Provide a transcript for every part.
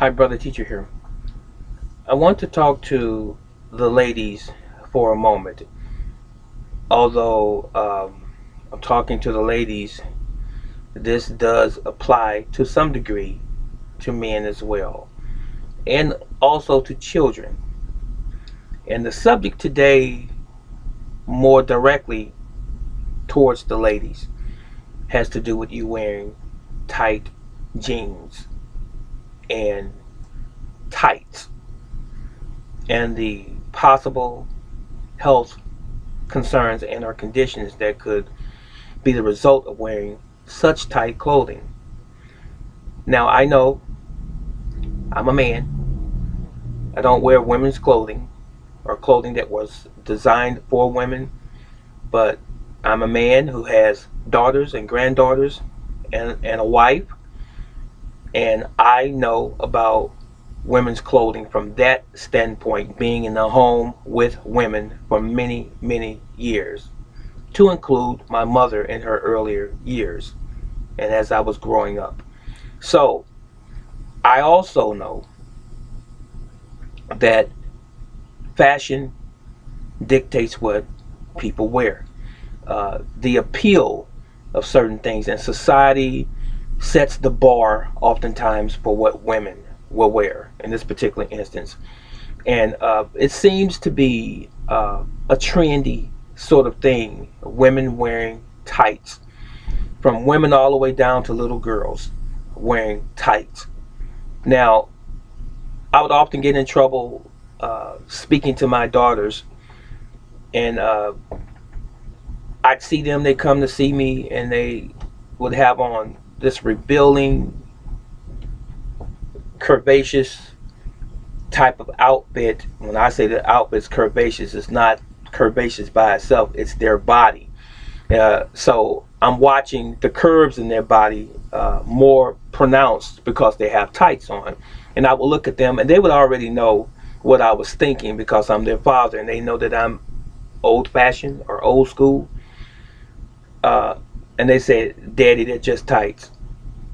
Hi, brother teacher here. I want to talk to the ladies for a moment. Although I'm talking to the ladies, this does apply to some degree to men as well, and also to children. And the subject today, more directly towards the ladies, has to do with you wearing tight jeans and tights and the possible health concerns and or conditions that could be the result of wearing such tight clothing. Now, I know I'm a man. I don't wear women's clothing or clothing that was designed for women, but I'm a man who has daughters and granddaughters and a wife, and I know about women's clothing from that standpoint, being in the home with women for many, many years, to include my mother in her earlier years and as I was growing up. So, I also know that fashion dictates what people wear. The appeal of certain things in society sets the bar oftentimes for what women will wear in this particular instance. And it seems to be a trendy sort of thing, women wearing tights, from women all the way down to little girls wearing tights. Now, I would often get in trouble speaking to my daughters, and I'd see them. They come to see me, and they would have on this revealing, curvaceous type of outfit. When I say the outfit's curvaceous, it's not curvaceous by itself; it's their body. So I'm watching the curves in their body more pronounced because they have tights on, and I would look at them, and they would already know what I was thinking because I'm their father, and they know that I'm old-fashioned or old school. Uh, and they said, "Daddy, they're just tights."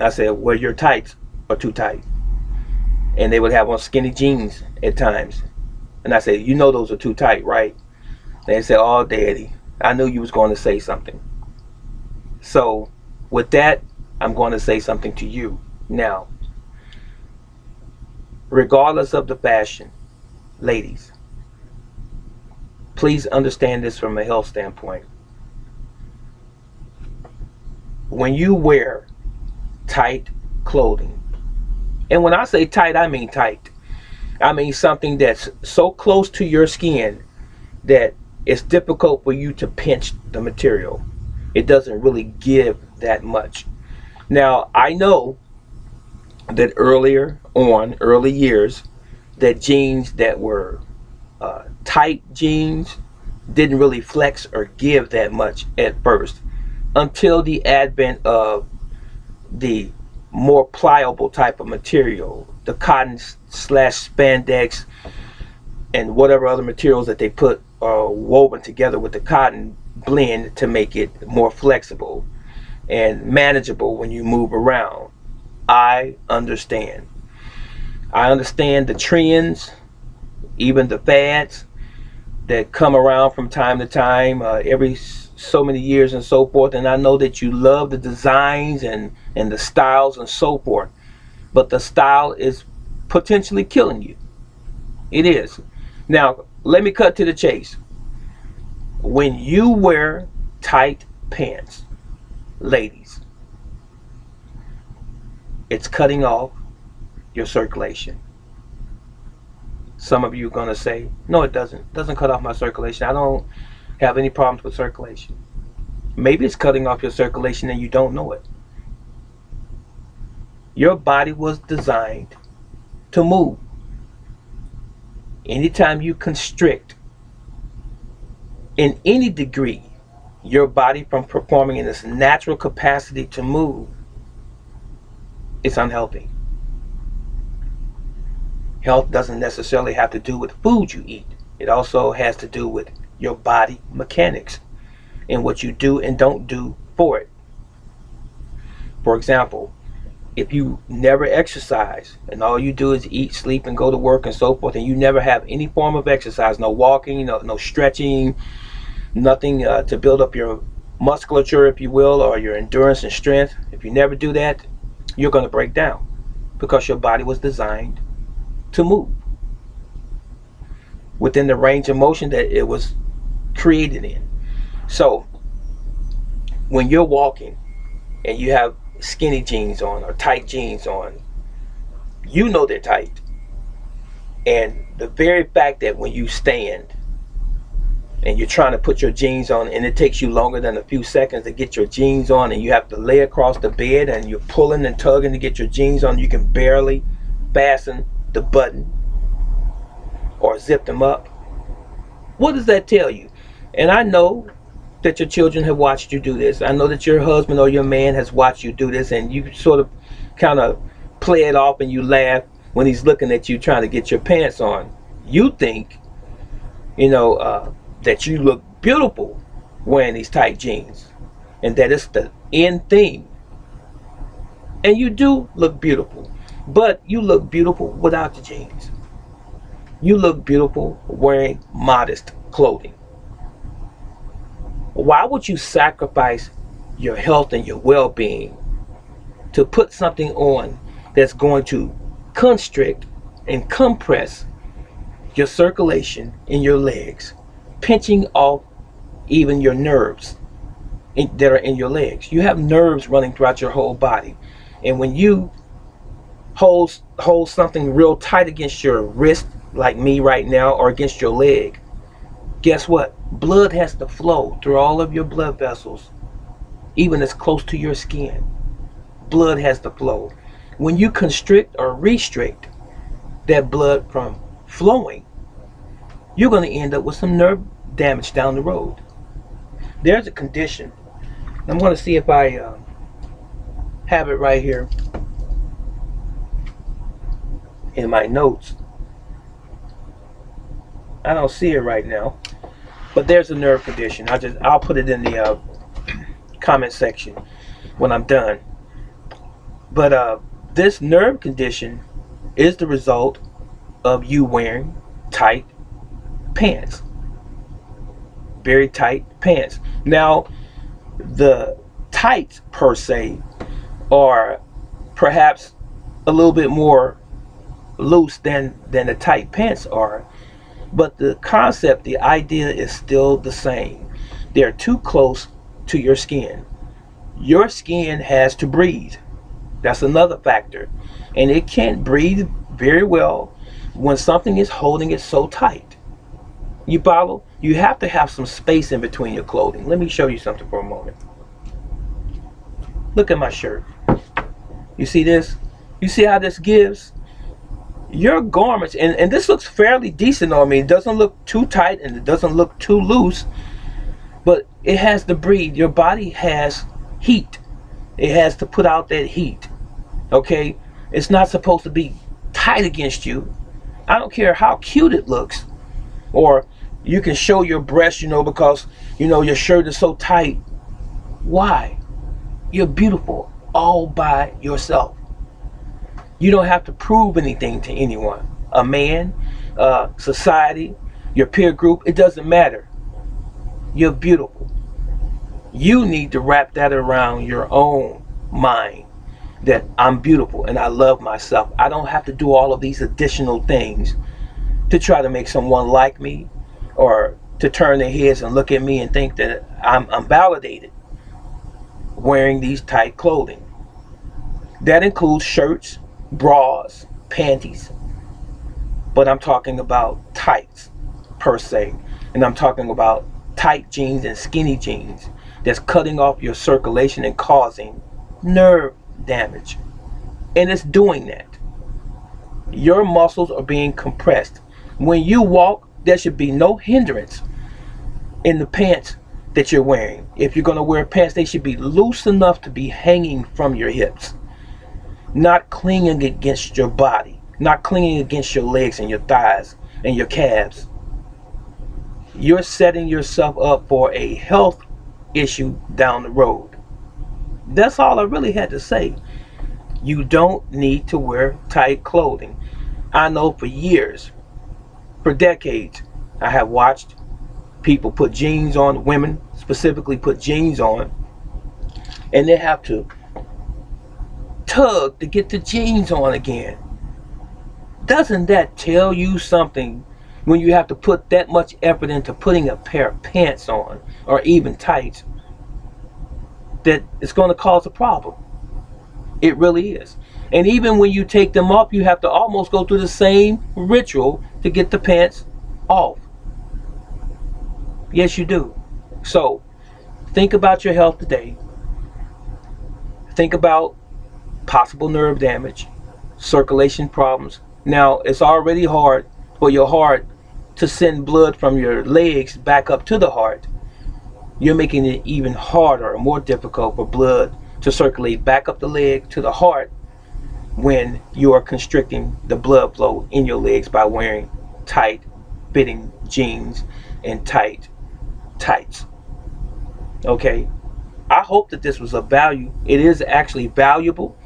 I said, "Well, your tights are too tight." And they would have on skinny jeans at times, and I said, "You know those are too tight, right?" They said, "Oh, Daddy, I knew you was going to say something." So, with that, I'm going to say something to you now. Regardless of the fashion, ladies, please understand this from a health standpoint. When you wear tight clothing, and when I say tight, I mean tight. I mean something that's so close to your skin that it's difficult for you to pinch the material. It doesn't really give that much. Now, I know that early years, that jeans that were tight jeans didn't really flex or give that much at first until the advent of the more pliable type of material, the cotton slash spandex and whatever other materials that they put woven together with the cotton blend to make it more flexible and manageable when you move around. I understand. I understand the trends, even the fads that come around from time to time, every so many years and so forth. And I know that you love the designs and the styles and so forth. But the style is potentially killing you. It is. Now, let me cut to the chase. When you wear tight pants, ladies, it's cutting off your circulation. Some of you are going to say, no, it doesn't. It doesn't cut off my circulation. I don't have any problems with circulation. Maybe it's cutting off your circulation and you don't know it. Your body was designed to move. Anytime you constrict in any degree your body from performing in its natural capacity to move, it's unhealthy. Health doesn't necessarily have to do with food you eat. It also has to do with your body mechanics and what you do and don't do for it. For example, if you never exercise and all you do is eat, sleep, and go to work and so forth, and you never have any form of exercise, no walking, no stretching, nothing to build up your musculature, if you will, or your endurance and strength, if you never do that, you're going to break down because your body was designed to move within the range of motion that it was created in. So when you're walking and you have skinny jeans on or tight jeans on, you know they're tight. And the very fact that when you stand and you're trying to put your jeans on and it takes you longer than a few seconds to get your jeans on, and you have to lay across the bed and you're pulling and tugging to get your jeans on, you can barely fasten the button or zip them up. What does that tell you? And I know that your children have watched you do this. I know that your husband or your man has watched you do this, and you sort of kind of play it off and you laugh when he's looking at you trying to get your pants on. You think, that you look beautiful wearing these tight jeans and that it's the end thing. And you do look beautiful, but you look beautiful without the jeans. You look beautiful wearing modest clothing. Why would you sacrifice your health and your well-being to put something on that's going to constrict and compress your circulation in your legs, pinching off even your nerves that are in your legs? You have nerves running throughout your whole body, and when you hold something real tight against your wrist, like me right now, or against your leg, guess what? Blood has to flow through all of your blood vessels, even as close to your skin. Blood has to flow. When you constrict or restrict that blood from flowing, you're going to end up with some nerve damage down the road. There's a condition. I'm going to see if I have it right here in my notes. I don't see it right now, but there's a nerve condition. I'll put it in the comment section when I'm done. But this nerve condition is the result of you wearing tight pants, very tight pants. Now, the tights per se are perhaps a little bit more loose than the tight pants are, but the concept, the idea is still the same. They're too close to your skin. Your skin has to breathe. That's another factor, and it can't breathe very well when something is holding it so tight. You follow? You have to have some space in between your clothing. Let me show you something for a moment. Look at my shirt. You see this? You see how this gives? Your garments, and this looks fairly decent on me. It doesn't look too tight and it doesn't look too loose, but it has to breathe. Your body has heat. It has to put out that heat. Okay? It's not supposed to be tight against you. I don't care how cute it looks, or you can show your breast, because your shirt is so tight. Why? You're beautiful all by yourself. You don't have to prove anything to anyone. A man, society, your peer group, it doesn't matter. You're beautiful. You need to wrap that around your own mind, that I'm beautiful and I love myself. I don't have to do all of these additional things to try to make someone like me, or to turn their heads and look at me and think that I'm validated wearing these tight clothing. That includes shirts, bras, panties, but I'm talking about tights per se, and I'm talking about tight jeans and skinny jeans that's cutting off your circulation and causing nerve damage. And it's doing that. Your muscles are being compressed. When you walk, there should be no hindrance in the pants that you're wearing. If you're going to wear pants, they should be loose enough to be hanging from your hips, not clinging against your body, not clinging against your legs and your thighs and your calves. You're setting yourself up for a health issue down the road. That's all I really had to say. You don't need to wear tight clothing. I know for years, for decades, I have watched people put jeans on, women specifically put jeans on, and they have to tug to get the jeans on again. Doesn't that tell you something when you have to put that much effort into putting a pair of pants on, or even tights, that it's going to cause a problem? It really is. And even when you take them off, you have to almost go through the same ritual to get the pants off. Yes, you do. So think about your health today. Think about possible nerve damage, circulation problems. Now, it's already hard for your heart to send blood from your legs back up to the heart. You're making it even harder or more difficult for blood to circulate back up the leg to the heart when you are constricting the blood flow in your legs by wearing tight fitting jeans and tight tights. Okay? I hope that this was of value. It is actually valuable,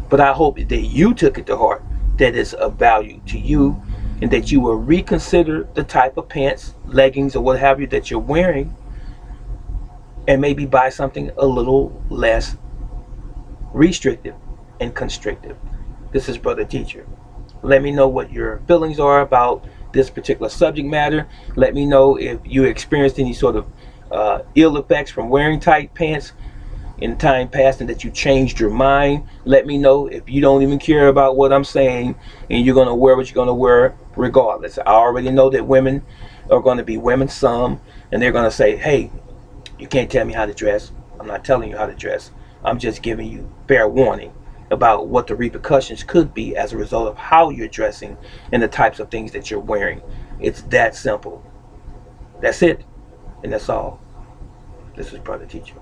but I hope that you took it to heart, that it's of value to you, and that you will reconsider the type of pants, leggings, or what have you that you're wearing, and maybe buy something a little less restrictive and constrictive. This is Brother Teacher. Let me know what your feelings are about this particular subject matter. Let me know if you experienced any sort of ill effects from wearing tight pants in time past and that you changed your mind. Let me know if you don't even care about what I'm saying and you're going to wear what you're going to wear regardless. I already know that women are going to be women some, and they're going to say, hey, you can't tell me how to dress. I'm not telling you how to dress. I'm just giving you fair warning about what the repercussions could be as a result of how you're dressing and the types of things that you're wearing. It's that simple. That's it, and that's all. This is Brother Teacher.